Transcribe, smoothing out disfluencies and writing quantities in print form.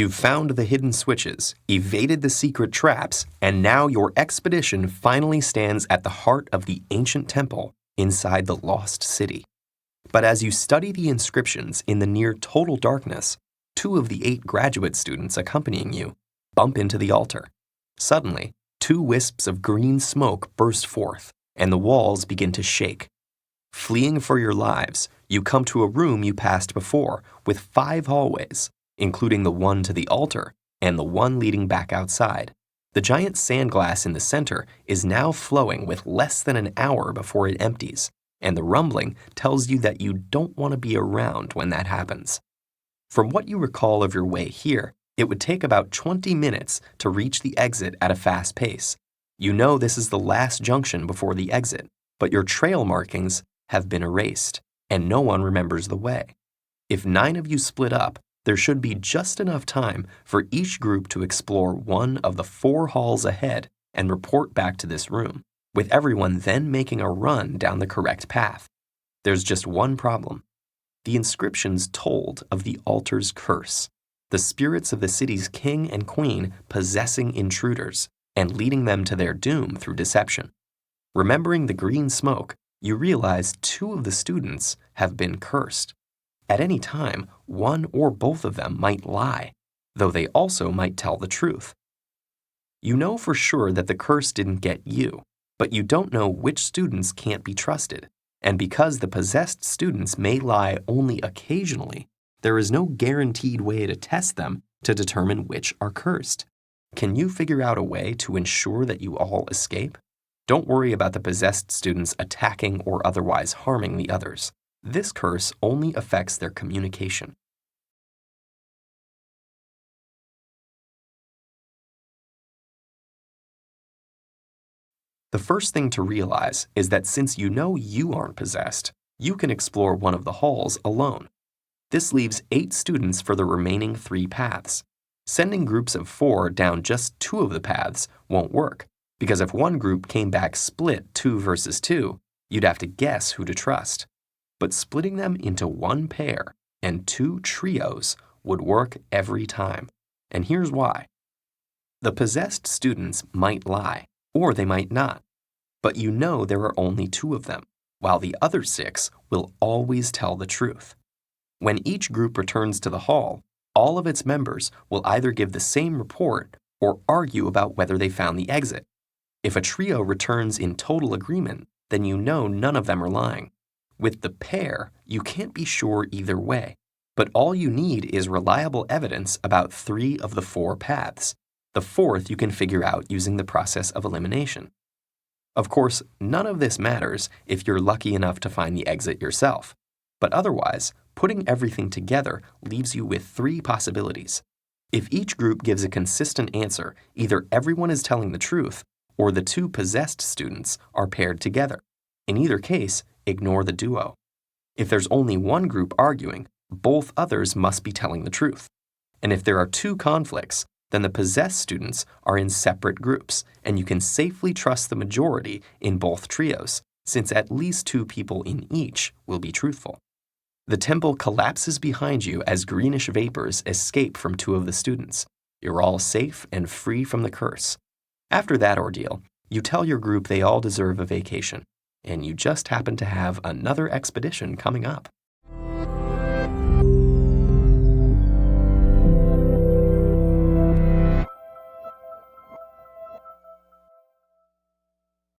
You've found the hidden switches, evaded the secret traps, and now your expedition finally stands at the heart of the ancient temple inside the lost city. But as you study the inscriptions in the near total darkness, 2 of the 8 graduate students accompanying you bump into the altar. Suddenly, 2 wisps of green smoke burst forth, and the walls begin to shake. Fleeing for your lives, you come to a room you passed before with 5 hallways, including the one to the altar and the one leading back outside. The giant sand glass in the center is now flowing with less than an hour before it empties, and the rumbling tells you that you don't want to be around when that happens. From what you recall of your way here, it would take about 20 minutes to reach the exit at a fast pace. You know this is the last junction before the exit, but your trail markings have been erased, and no one remembers the way. If 9 of you split up, there should be just enough time for each group to explore one of the 4 halls ahead and report back to this room, with everyone then making a run down the correct path. There's just one problem. The inscriptions told of the altar's curse, the spirits of the city's king and queen possessing intruders and leading them to their doom through deception. Remembering the green smoke, you realize 2 of the students have been cursed. At any time, one or both of them might lie, though they also might tell the truth. You know for sure that the curse didn't get you, but you don't know which students can't be trusted. And because the possessed students may lie only occasionally, there is no guaranteed way to test them to determine which are cursed. Can you figure out a way to ensure that you all escape? Don't worry about the possessed students attacking or otherwise harming the others. This curse only affects their communication. The first thing to realize is that since you know you aren't possessed, you can explore one of the halls alone. This leaves 8 students for the remaining 3 paths. Sending groups of 4 down just 2 of the paths won't work, because if one group came back split 2 versus 2, you'd have to guess who to trust. But splitting them into 1 pair and 2 trios would work every time. And here's why. The possessed students might lie, or they might not. But you know there are only 2 of them, while the other 6 will always tell the truth. When each group returns to the hall, all of its members will either give the same report or argue about whether they found the exit. If a trio returns in total agreement, then you know none of them are lying. With the pair, you can't be sure either way, but all you need is reliable evidence about 3 of the 4 paths. The 4th you can figure out using the process of elimination. Of course, none of this matters if you're lucky enough to find the exit yourself, but otherwise, putting everything together leaves you with 3 possibilities. If each group gives a consistent answer, either everyone is telling the truth or the 2 possessed students are paired together. In either case, ignore the duo. If there's only one group arguing, both others must be telling the truth. And if there are 2 conflicts, then the possessed students are in separate groups, and you can safely trust the majority in both trios, since at least 2 people in each will be truthful. The temple collapses behind you as greenish vapors escape from 2 of the students. You're all safe and free from the curse. After that ordeal, you tell your group they all deserve a vacation, and you just happen to have another expedition coming up.